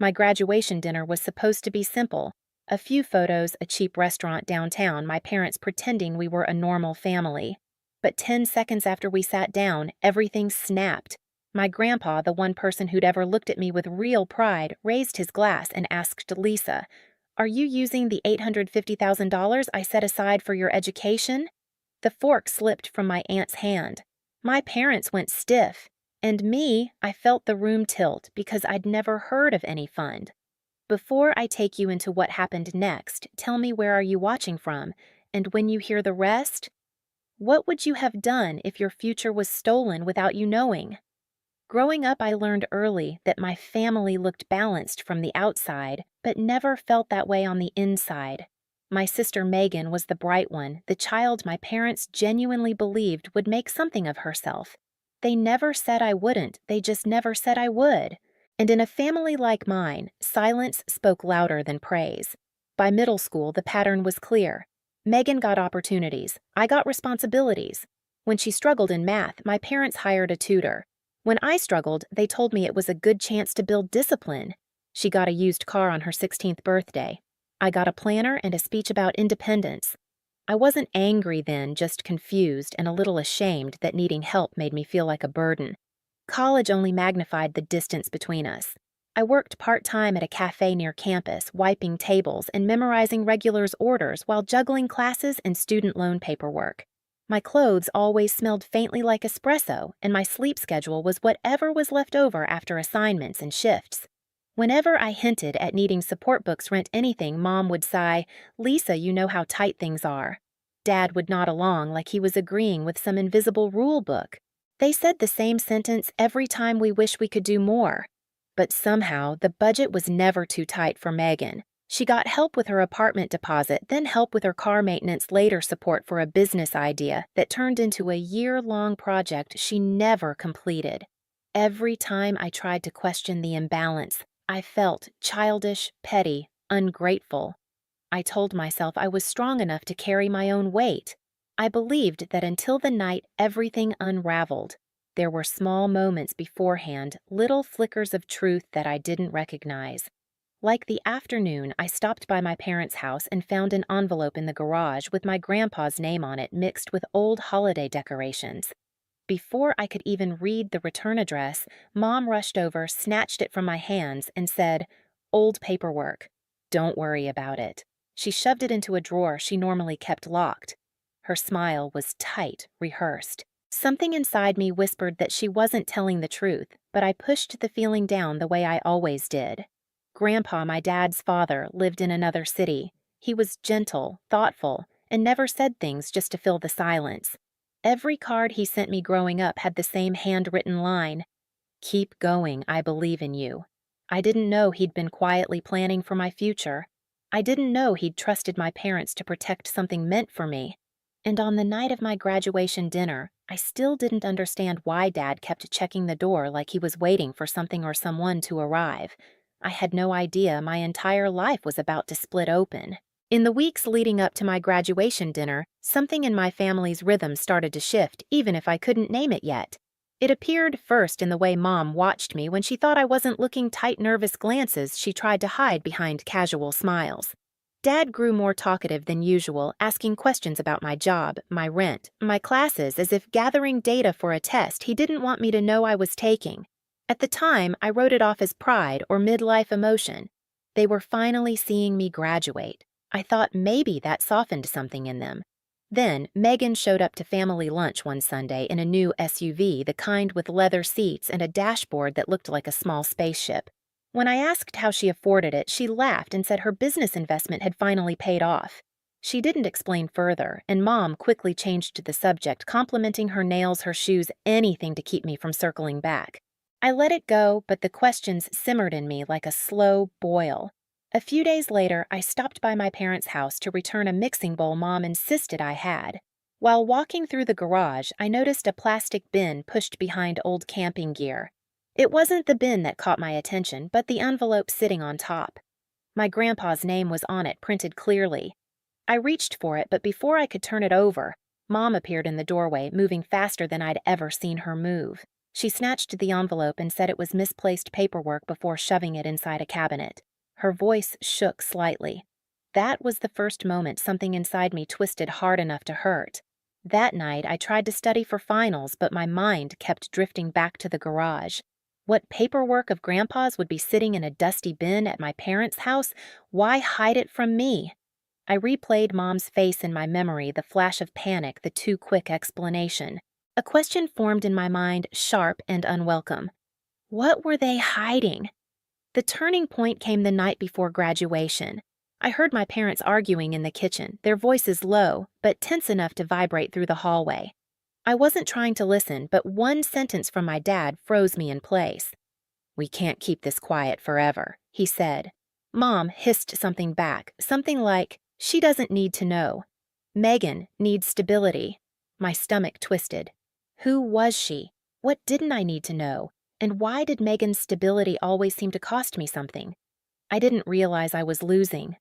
My graduation dinner was supposed to be simple. A few photos, a cheap restaurant downtown, my parents pretending we were a normal family. But 10 seconds after we sat down, everything snapped. My grandpa, the one person who'd ever looked at me with real pride, raised his glass and asked Lisa, "Are you using the $850,000 I set aside for your education?" The fork slipped from my aunt's hand. My parents went stiff. And me, I felt the room tilt because I'd never heard of any fund. Before I take you into what happened next, tell me, where are you watching from? And when you hear the rest, what would you have done if your future was stolen without you knowing? Growing up, I learned early that my family looked balanced from the outside, but never felt that way on the inside. My sister Megan was the bright one, the child my parents genuinely believed would make something of herself. They never said I wouldn't, they just never said I would. And in a family like mine, silence spoke louder than praise. By middle school, the pattern was clear. Megan got opportunities, I got responsibilities. When she struggled in math, my parents hired a tutor. When I struggled, they told me it was a good chance to build discipline. She got a used car on her 16th birthday. I got a planner and a speech about independence. I wasn't angry then, just confused and a little ashamed that needing help made me feel like a burden. College only magnified the distance between us. I worked part-time at a cafe near campus, wiping tables and memorizing regulars' orders while juggling classes and student loan paperwork. My clothes always smelled faintly like espresso, and my sleep schedule was whatever was left over after assignments and shifts. Whenever I hinted at needing support books rent anything, Mom would sigh, "Lisa, you know how tight things are." Dad would nod along like he was agreeing with some invisible rule book. They said the same sentence every time we wish we could do more. But somehow, the budget was never too tight for Megan. She got help with her apartment deposit, then help with her car maintenance, later support for a business idea that turned into a year-long project she never completed. Every time I tried to question the imbalance, I felt childish, petty, ungrateful. I told myself I was strong enough to carry my own weight. I believed that until the night everything unraveled. There were small moments beforehand, little flickers of truth that I didn't recognize. Like the afternoon, I stopped by my parents' house and found an envelope in the garage with my grandpa's name on it mixed with old holiday decorations. Before I could even read the return address, Mom rushed over, snatched it from my hands, and said, "Old paperwork. Don't worry about it." She shoved it into a drawer she normally kept locked. Her smile was tight, rehearsed. Something inside me whispered that she wasn't telling the truth, but I pushed the feeling down the way I always did. Grandpa, my dad's father, lived in another city. He was gentle, thoughtful, and never said things just to fill the silence. Every card he sent me growing up had the same handwritten line, "Keep going, I believe in you." I didn't know he'd been quietly planning for my future. I didn't know he'd trusted my parents to protect something meant for me. And on the night of my graduation dinner, I still didn't understand why Dad kept checking the door like he was waiting for something or someone to arrive. I had no idea my entire life was about to split open. In the weeks leading up to my graduation dinner, something in my family's rhythm started to shift, even if I couldn't name it yet. It appeared first in the way Mom watched me when she thought I wasn't looking, tight, nervous glances she tried to hide behind casual smiles. Dad grew more talkative than usual, asking questions about my job, my rent, my classes, as if gathering data for a test he didn't want me to know I was taking. At the time, I wrote it off as pride or midlife emotion. They were finally seeing me graduate. I thought maybe that softened something in them. Then, Megan showed up to family lunch one Sunday in a new SUV, the kind with leather seats and a dashboard that looked like a small spaceship. When I asked how she afforded it, she laughed and said her business investment had finally paid off. She didn't explain further, and Mom quickly changed the subject, complimenting her nails, her shoes, anything to keep me from circling back. I let it go, but the questions simmered in me like a slow boil. A few days later, I stopped by my parents' house to return a mixing bowl Mom insisted I had. While walking through the garage, I noticed a plastic bin pushed behind old camping gear. It wasn't the bin that caught my attention, but the envelope sitting on top. My grandpa's name was on it, printed clearly. I reached for it, but before I could turn it over, Mom appeared in the doorway, moving faster than I'd ever seen her move. She snatched the envelope and said it was misplaced paperwork before shoving it inside a cabinet. Her voice shook slightly. That was the first moment something inside me twisted hard enough to hurt. That night, I tried to study for finals, but my mind kept drifting back to the garage. What paperwork of Grandpa's would be sitting in a dusty bin at my parents' house? Why hide it from me? I replayed Mom's face in my memory, the flash of panic, the too quick explanation. A question formed in my mind, sharp and unwelcome. What were they hiding? The turning point came the night before graduation. I heard my parents arguing in the kitchen, their voices low, but tense enough to vibrate through the hallway. I wasn't trying to listen, but one sentence from my dad froze me in place. "We can't keep this quiet forever," he said. Mom hissed something back, something like, "She doesn't need to know." Megan needs stability. My stomach twisted. Who was she? What didn't I need to know? And why did Megan's stability always seem to cost me something? I didn't realize I was losing.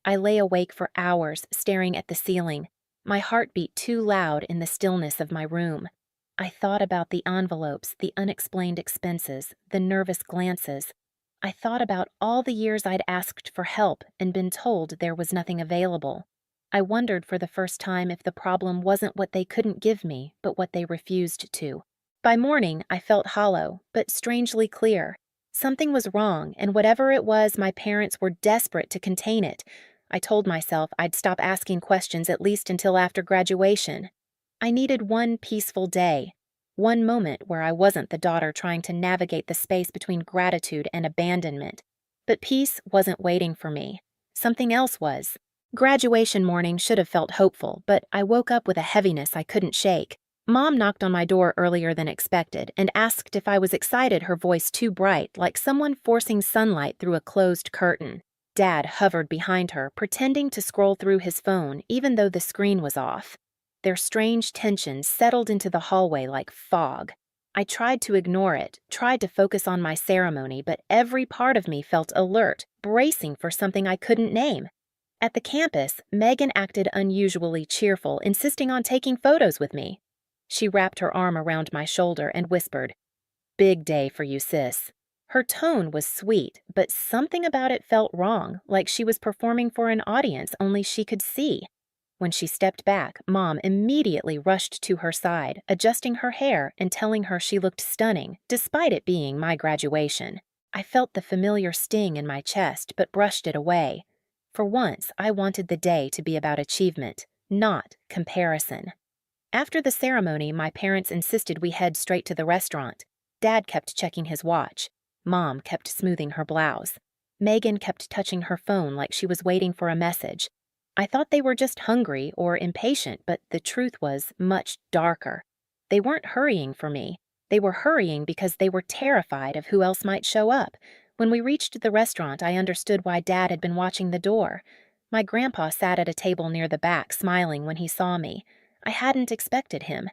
I lay awake for hours, staring at the ceiling. My heart beat too loud in the stillness of my room. I thought about the envelopes, the unexplained expenses, the nervous glances. I thought about all the years I'd asked for help and been told there was nothing available. I wondered for the first time if the problem wasn't what they couldn't give me, but what they refused to. By morning, I felt hollow, but strangely clear. Something was wrong, and whatever it was, my parents were desperate to contain it. I told myself I'd stop asking questions at least until after graduation. I needed one peaceful day, one moment where I wasn't the daughter trying to navigate the space between gratitude and abandonment. But peace wasn't waiting for me. Something else was. Graduation morning should have felt hopeful, but I woke up with a heaviness I couldn't shake. Mom knocked on my door earlier than expected and asked if I was excited, her voice too bright, like someone forcing sunlight through a closed curtain. Dad hovered behind her, pretending to scroll through his phone even though the screen was off. Their strange tension settled into the hallway like fog. I tried to ignore it, tried to focus on my ceremony, but every part of me felt alert, bracing for something I couldn't name. At the campus, Megan acted unusually cheerful, insisting on taking photos with me. She wrapped her arm around my shoulder and whispered, "Big day for you, sis." Her tone was sweet, but something about it felt wrong, like she was performing for an audience only she could see. When she stepped back, Mom immediately rushed to her side, adjusting her hair and telling her she looked stunning, despite it being my graduation. I felt the familiar sting in my chest, but brushed it away. For once, I wanted the day to be about achievement, not comparison. After the ceremony, my parents insisted we head straight to the restaurant. Dad kept checking his watch. Mom kept smoothing her blouse. Megan kept touching her phone like she was waiting for a message. I thought they were just hungry or impatient, but the truth was much darker. They weren't hurrying for me. They were hurrying because they were terrified of who else might show up. When we reached the restaurant, I understood why Dad had been watching the door. My grandpa sat at a table near the back, smiling when he saw me. I hadn't expected him.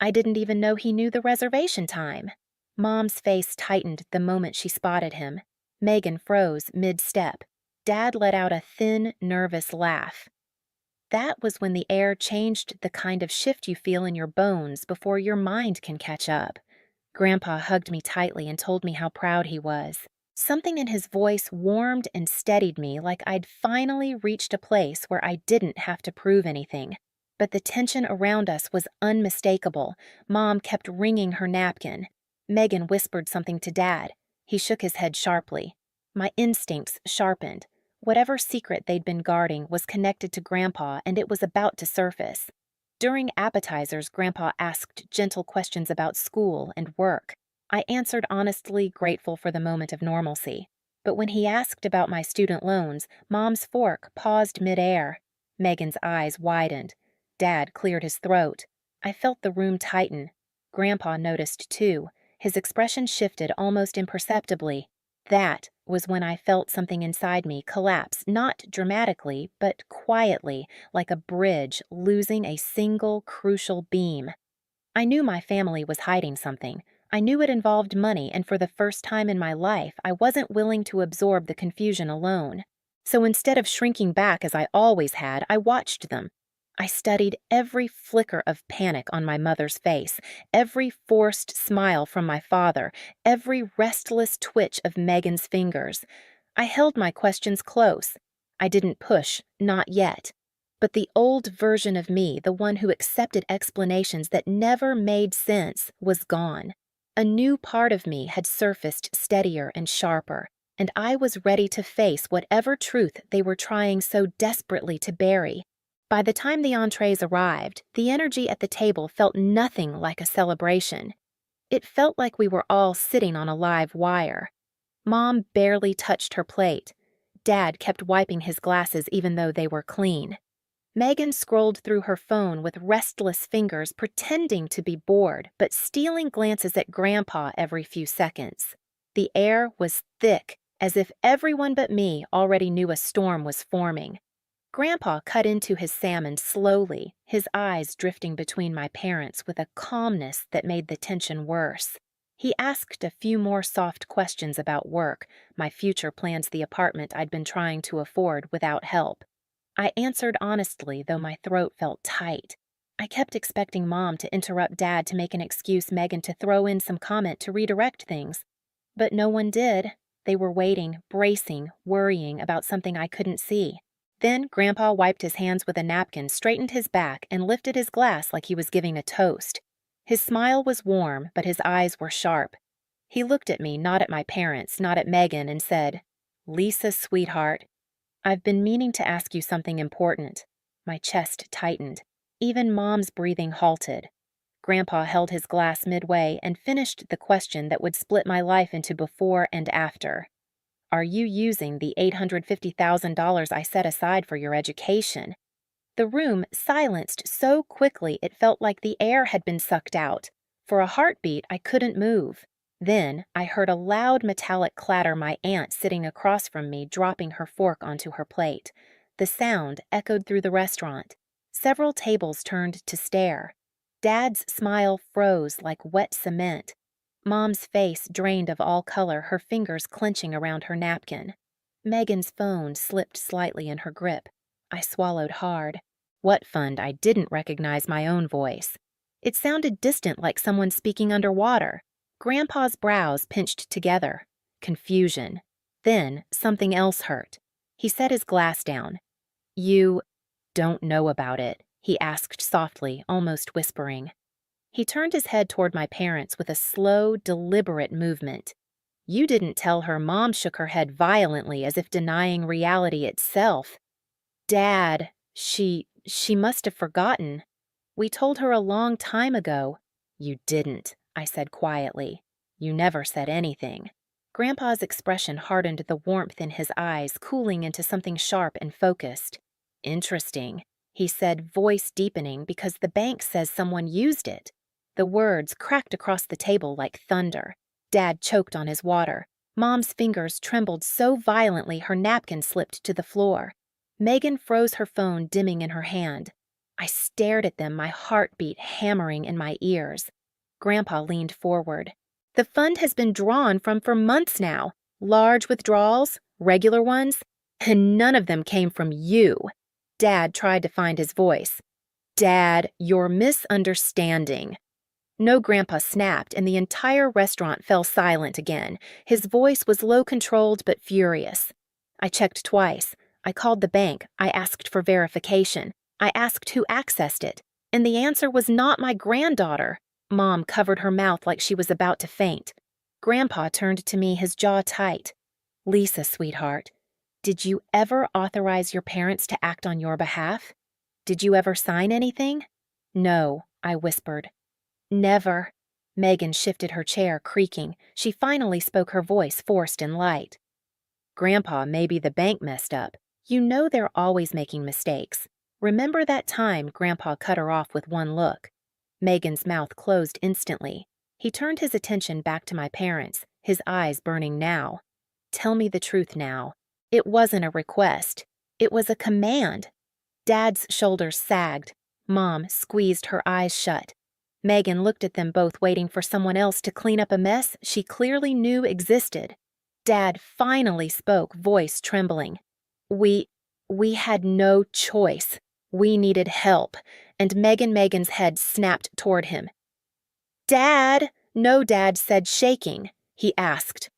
I didn't even know he knew the reservation time. Mom's face tightened the moment she spotted him. Megan froze mid-step. Dad let out a thin, nervous laugh. That was when the air changed, the kind of shift you feel in your bones before your mind can catch up. Grandpa hugged me tightly and told me how proud he was. Something in his voice warmed and steadied me, like I'd finally reached a place where I didn't have to prove anything. But the tension around us was unmistakable. Mom kept wringing her napkin. Megan whispered something to Dad. He shook his head sharply. My instincts sharpened. Whatever secret they'd been guarding was connected to Grandpa, and it was about to surface. During appetizers, Grandpa asked gentle questions about school and work. I answered honestly, grateful for the moment of normalcy. But when he asked about my student loans, Mom's fork paused midair. Megan's eyes widened. Dad cleared his throat. I felt the room tighten. Grandpa noticed too. His expression shifted almost imperceptibly. That was when I felt something inside me collapse, not dramatically, but quietly, like a bridge losing a single crucial beam. I knew my family was hiding something. I knew it involved money, and for the first time in my life, I wasn't willing to absorb the confusion alone. So instead of shrinking back as I always had, I watched them. I studied every flicker of panic on my mother's face, every forced smile from my father, every restless twitch of Megan's fingers. I held my questions close. I didn't push, not yet. But the old version of me, the one who accepted explanations that never made sense, was gone. A new part of me had surfaced steadier and sharper, and I was ready to face whatever truth they were trying so desperately to bury. By the time the entrees arrived, the energy at the table felt nothing like a celebration. It felt like we were all sitting on a live wire. Mom barely touched her plate. Dad kept wiping his glasses even though they were clean. Megan scrolled through her phone with restless fingers, pretending to be bored, but stealing glances at Grandpa every few seconds. The air was thick, as if everyone but me already knew a storm was forming. Grandpa cut into his salmon slowly, his eyes drifting between my parents with a calmness that made the tension worse. He asked a few more soft questions about work, my future plans, the apartment I'd been trying to afford without help. I answered honestly, though my throat felt tight. I kept expecting Mom to interrupt Dad to make an excuse, Megan to throw in some comment to redirect things. But no one did. They were waiting, bracing, worrying about something I couldn't see. Then Grandpa wiped his hands with a napkin, straightened his back, and lifted his glass like he was giving a toast. His smile was warm, but his eyes were sharp. He looked at me, not at my parents, not at Megan, and said, "Lisa, sweetheart, I've been meaning to ask you something important." My chest tightened. Even Mom's breathing halted. Grandpa held his glass midway and finished the question that would split my life into before and after. "Are you using the $850,000 I set aside for your education?" The room silenced so quickly it felt like the air had been sucked out. For a heartbeat, I couldn't move. Then I heard a loud metallic clatter, my aunt sitting across from me dropping her fork onto her plate. The sound echoed through the restaurant. Several tables turned to stare. Dad's smile froze like wet cement. Mom's face drained of all color, her fingers clenching around her napkin. Megan's phone slipped slightly in her grip. I swallowed hard. What fund I didn't recognize my own voice. It sounded distant, like someone speaking underwater. Grandpa's brows pinched together. Confusion. Then something else hurt. He set his glass down. "You don't know about it?" he asked softly, almost whispering. He turned his head toward my parents with a slow, deliberate movement. "You didn't tell her." Mom shook her head violently, as if denying reality itself. "Dad, she must have forgotten. We told her a long time ago." "You didn't," I said quietly. "You never said anything." Grandpa's expression hardened, the warmth in his eyes cooling into something sharp and focused. "Interesting," he said, voice deepening, "because the bank says someone used it." The words cracked across the table like thunder. Dad choked on his water. Mom's fingers trembled so violently her napkin slipped to the floor. Megan froze, her phone dimming in her hand. I stared at them, my heartbeat hammering in my ears. Grandpa leaned forward. "The fund has been drawn from for months now. Large withdrawals, regular ones, and none of them came from you." Dad tried to find his voice. "Dad, you're misunderstanding." No, Grandpa snapped, and the entire restaurant fell silent again. His voice was low-controlled but furious. I checked twice. I called the bank. I asked for verification. I asked who accessed it. And the answer was not my granddaughter. Mom covered her mouth like she was about to faint. Grandpa turned to me, his jaw tight. "Lisa, sweetheart, did you ever authorize your parents to act on your behalf? Did you ever sign anything?" "No," I whispered. "Never." Megan shifted her chair, creaking. She finally spoke, her voice forced and light. "Grandpa, maybe the bank messed up. You know they're always making mistakes. Remember that time?" Grandpa cut her off with one look. Megan's mouth closed instantly. He turned his attention back to my parents, his eyes burning now. "Tell me the truth now." It wasn't a request. It was a command. Dad's shoulders sagged. Mom squeezed her eyes shut. Megan looked at them both, waiting for someone else to clean up a mess she clearly knew existed. Dad finally spoke, voice trembling. We had no choice." We needed help, and Megan's head snapped toward him. Dad, no, Dad said, shaking. He asked.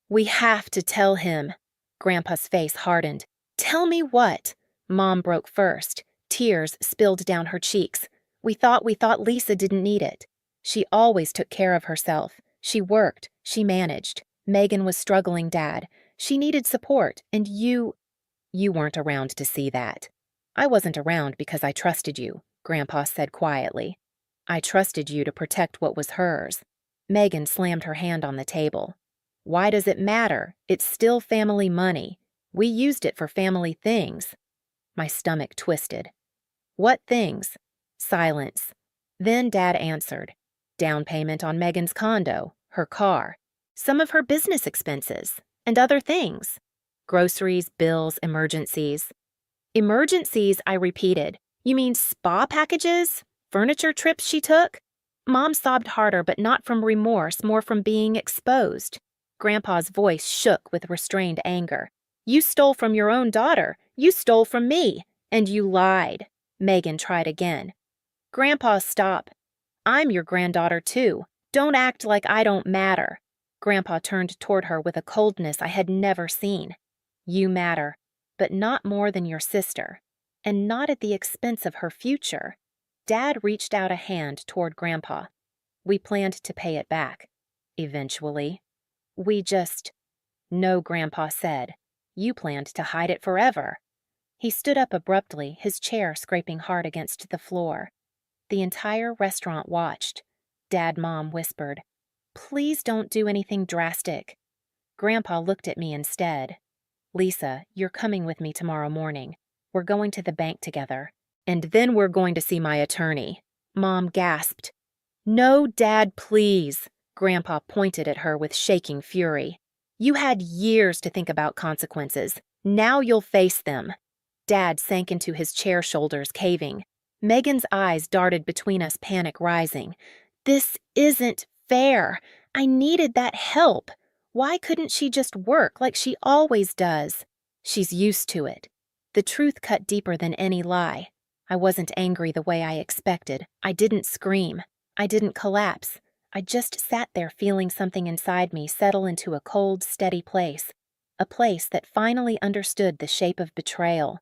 We have to tell him. Grandpa's face hardened. Tell me what? Mom broke first. Tears spilled down her cheeks. We thought Lisa didn't need it. She always took care of herself. She worked. She managed. Megan was struggling, Dad. She needed support, and you weren't around to see that. I wasn't around because I trusted you, Grandpa said quietly. I trusted you to protect what was hers. Megan slammed her hand on the table. Why does it matter? It's still family money. We used it for family things. My stomach twisted. What things? Silence. Then Dad answered. Down payment on Megan's condo, her car, some of her business expenses, and other things. Groceries, bills, emergencies. Emergencies, I repeated. You mean spa packages? Furniture trips she took? Mom sobbed harder, but not from remorse, more from being exposed. Grandpa's voice shook with restrained anger. You stole from your own daughter. You stole from me. And you lied. Megan tried again. Grandpa, stop. I'm your granddaughter, too. Don't act like I don't matter. Grandpa turned toward her with a coldness I had never seen. You matter, but not more than your sister, and not at the expense of her future. Dad reached out a hand toward Grandpa. We planned to pay it back. Eventually. No, Grandpa said. You planned to hide it forever. He stood up abruptly, his chair scraping hard against the floor. The entire restaurant watched. Mom whispered, Please don't do anything drastic. Grandpa looked at me instead. Lisa, you're coming with me tomorrow morning. We're going to the bank together. And then we're going to see my attorney. Mom gasped. No, Dad, please. Grandpa pointed at her with shaking fury. You had years to think about consequences. Now you'll face them. Dad sank into his chair, shoulders caving. Megan's eyes darted between us, panic rising. This isn't fair. I needed that help. Why couldn't she just work like she always does? She's used to it. The truth cut deeper than any lie. I wasn't angry the way I expected. I didn't scream. I didn't collapse. I just sat there feeling something inside me settle into a cold, steady place. A place that finally understood the shape of betrayal.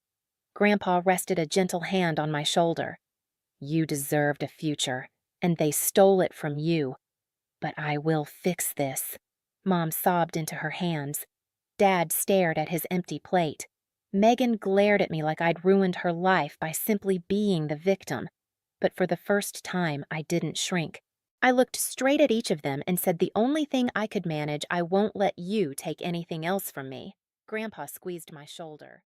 Grandpa rested a gentle hand on my shoulder. You deserved a future, and they stole it from you. But I will fix this. Mom sobbed into her hands. Dad stared at his empty plate. Megan glared at me like I'd ruined her life by simply being the victim. But for the first time, I didn't shrink. I looked straight at each of them and said the only thing I could manage, I won't let you take anything else from me. Grandpa squeezed my shoulder.